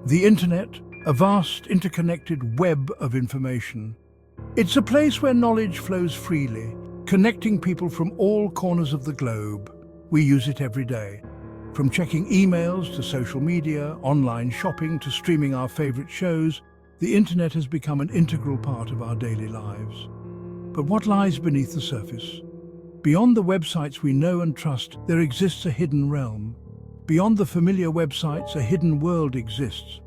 The internet, a vast interconnected web of information. It's a place where knowledge flows freely, connecting people from all corners of the globe. We use it every day. From checking emails to social media, online shopping to streaming our favorite shows, the internet has become an integral part of our daily lives. But what lies beneath the surface? Beyond the websites we know and trust, there exists a hidden realm. Beyond the familiar websites, a hidden world exists.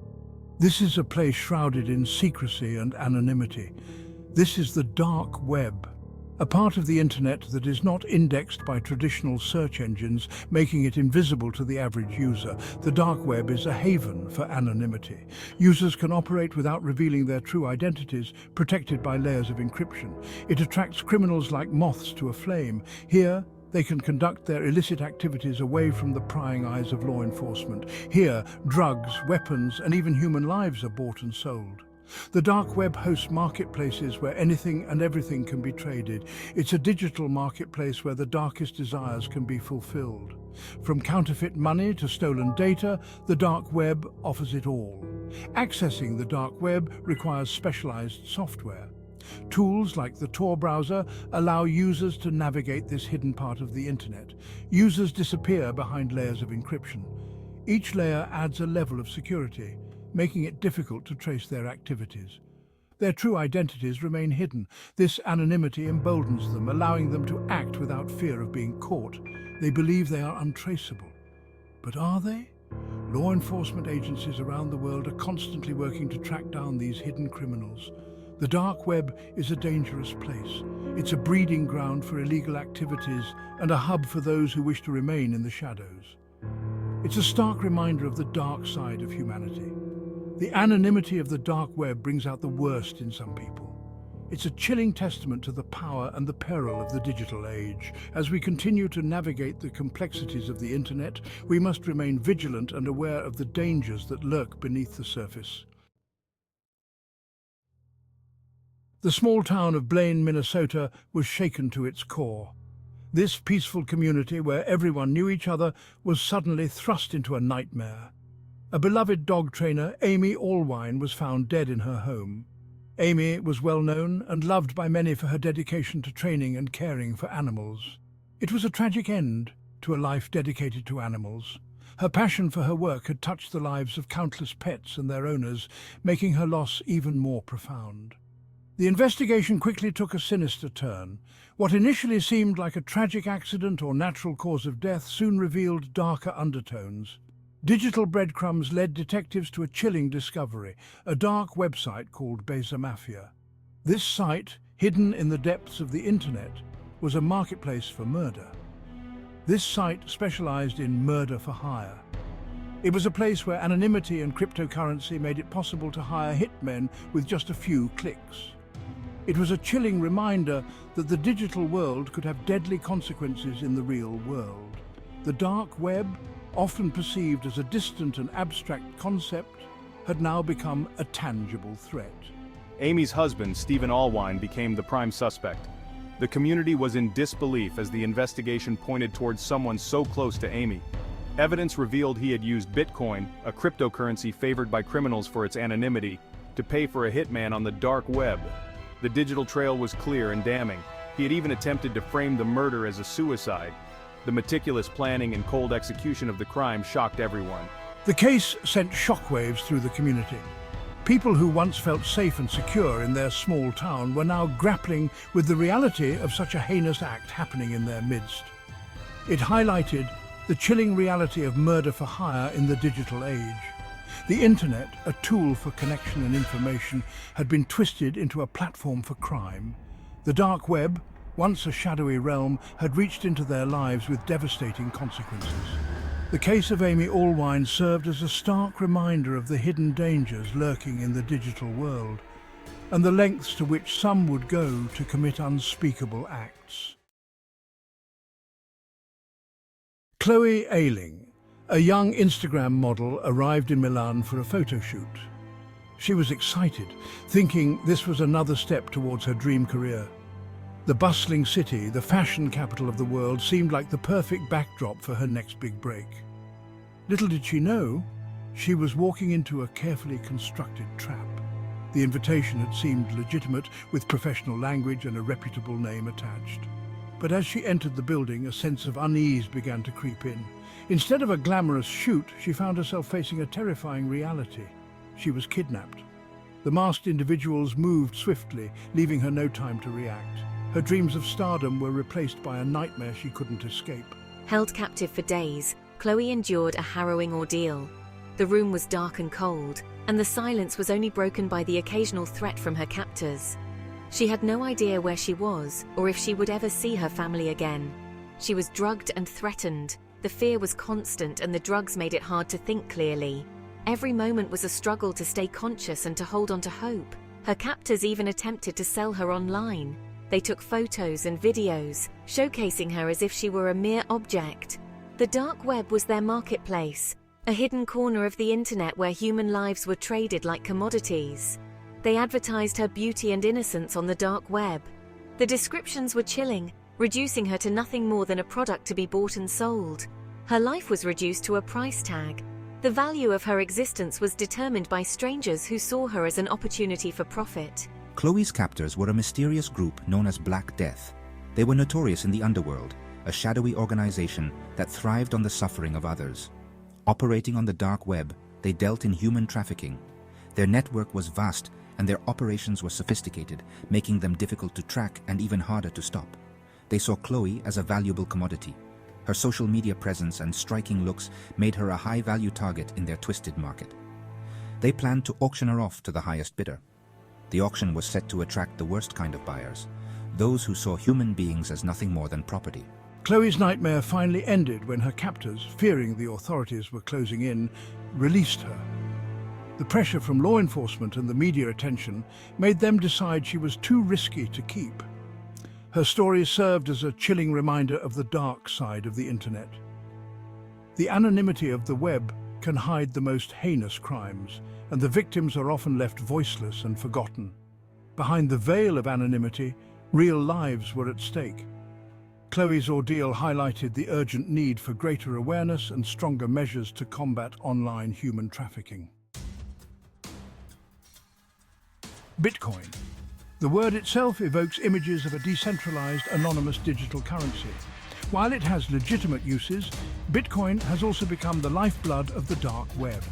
This is a place shrouded in secrecy and anonymity. This is the dark web, a part of the internet that is not indexed by traditional search engines, making it invisible to the average user. The dark web is a haven for anonymity. Users can operate without revealing their true identities, protected by layers of encryption. It attracts criminals like moths to a flame. Here, they can conduct their illicit activities away from the prying eyes of law enforcement. Here, drugs, weapons, and even human lives are bought and sold. The dark web hosts marketplaces where anything and everything can be traded. It's a digital marketplace where the darkest desires can be fulfilled. From counterfeit money to stolen data, the dark web offers it all. Accessing the dark web requires specialized software. Tools like the Tor browser allow users to navigate this hidden part of the internet. Users disappear behind layers of encryption. Each layer adds a level of security, making it difficult to trace their activities. Their true identities remain hidden. This anonymity emboldens them, allowing them to act without fear of being caught. They believe they are untraceable. But are they? Law enforcement agencies around the world are constantly working to track down these hidden criminals. The dark web is a dangerous place. It's a breeding ground for illegal activities and a hub for those who wish to remain in the shadows. It's a stark reminder of the dark side of humanity. The anonymity of the dark web brings out the worst in some people. It's a chilling testament to the power and the peril of the digital age. As we continue to navigate the complexities of the internet, we must remain vigilant and aware of the dangers that lurk beneath the surface. The small town of Blaine, Minnesota, was shaken to its core. This peaceful community, where everyone knew each other, was suddenly thrust into a nightmare. A beloved dog trainer, Amy Allwine, was found dead in her home. Amy was well known and loved by many for her dedication to training and caring for animals. It was a tragic end to a life dedicated to animals. Her passion for her work had touched the lives of countless pets and their owners, making her loss even more profound. The investigation quickly took a sinister turn. What initially seemed like a tragic accident or natural cause of death soon revealed darker undertones. Digital breadcrumbs led detectives to a chilling discovery, a dark website called Beza Mafia. This site, hidden in the depths of the internet, was a marketplace for murder. This site specialized in murder for hire. It was a place where anonymity and cryptocurrency made it possible to hire hitmen with just a few clicks. It was a chilling reminder that the digital world could have deadly consequences in the real world. The dark web, often perceived as a distant and abstract concept, had now become a tangible threat. Amy's husband, Stephen Allwine, became the prime suspect. The community was in disbelief as the investigation pointed towards someone so close to Amy. Evidence revealed he had used Bitcoin, a cryptocurrency favored by criminals for its anonymity, to pay for a hitman on the dark web. The digital trail was clear and damning. He had even attempted to frame the murder as a suicide. The meticulous planning and cold execution of the crime shocked everyone. The case sent shockwaves through the community. People who once felt safe and secure in their small town were now grappling with the reality of such a heinous act happening in their midst. It highlighted the chilling reality of murder for hire in the digital age. The internet, a tool for connection and information, had been twisted into a platform for crime. The dark web, once a shadowy realm, had reached into their lives with devastating consequences. The case of Amy Allwine served as a stark reminder of the hidden dangers lurking in the digital world, and the lengths to which some would go to commit unspeakable acts. Chloe Ayling, a young Instagram model, arrived in Milan for a photo shoot. She was excited, thinking this was another step towards her dream career. The bustling city, the fashion capital of the world, seemed like the perfect backdrop for her next big break. Little did she know, She was walking into a carefully constructed trap. The invitation had seemed legitimate, with professional language and a reputable name attached. But as she entered the building, a sense of unease began to creep in. Instead of a glamorous shoot, she found herself facing a terrifying reality. She was kidnapped. The masked individuals moved swiftly, leaving her no time to react. Her dreams of stardom were replaced by a nightmare she couldn't escape. Held captive for days, Chloe endured a harrowing ordeal. The room was dark and cold, and the silence was only broken by the occasional threat from her captors. She had no idea where she was, or if she would ever see her family again. She was drugged and threatened. The fear was constant, and the drugs made it hard to think clearly. Every moment was a struggle to stay conscious and to hold on to hope. Her captors even attempted to sell her online. They took photos and videos, showcasing her as if she were a mere object. The dark web was their marketplace, a hidden corner of the internet where human lives were traded like commodities. They advertised her beauty and innocence on the dark web. The descriptions were chilling, reducing her to nothing more than a product to be bought and sold. Her life was reduced to a price tag. The value of her existence was determined by strangers who saw her as an opportunity for profit. Chloe's captors were a mysterious group known as Black Death. They were notorious in the underworld, a shadowy organization that thrived on the suffering of others. Operating on the dark web, they dealt in human trafficking. Their network was vast and their operations were sophisticated, making them difficult to track and even harder to stop. They saw Chloe as a valuable commodity. Her social media presence and striking looks made her a high-value target in their twisted market. They planned to auction her off to the highest bidder. The auction was set to attract the worst kind of buyers, those who saw human beings as nothing more than property. Chloe's nightmare finally ended when her captors, fearing the authorities were closing in, released her. The pressure from law enforcement and the media attention made them decide she was too risky to keep. Her story served as a chilling reminder of the dark side of the internet. The anonymity of the web can hide the most heinous crimes, and the victims are often left voiceless and forgotten. Behind the veil of anonymity, real lives were at stake. Chloe's ordeal highlighted the urgent need for greater awareness and stronger measures to combat online human trafficking. Bitcoin. The word itself evokes images of a decentralized, anonymous digital currency. While it has legitimate uses, Bitcoin has also become the lifeblood of the dark web.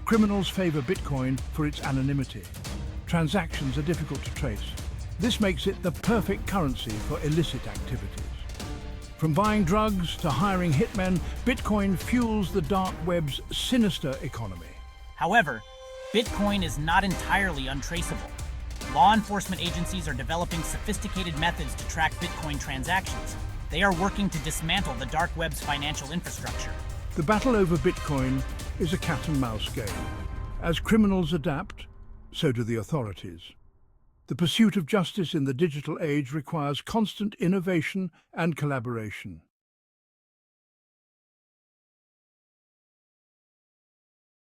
Criminals favor Bitcoin for its anonymity. Transactions are difficult to trace. This makes it the perfect currency for illicit activities. From buying drugs to hiring hitmen, Bitcoin fuels the dark web's sinister economy. However, Bitcoin is not entirely untraceable. Law enforcement agencies are developing sophisticated methods to track Bitcoin transactions. They are working to dismantle the dark web's financial infrastructure. The battle over Bitcoin is a cat-and-mouse game. As criminals adapt, so do the authorities. The pursuit of justice in the digital age requires constant innovation and collaboration.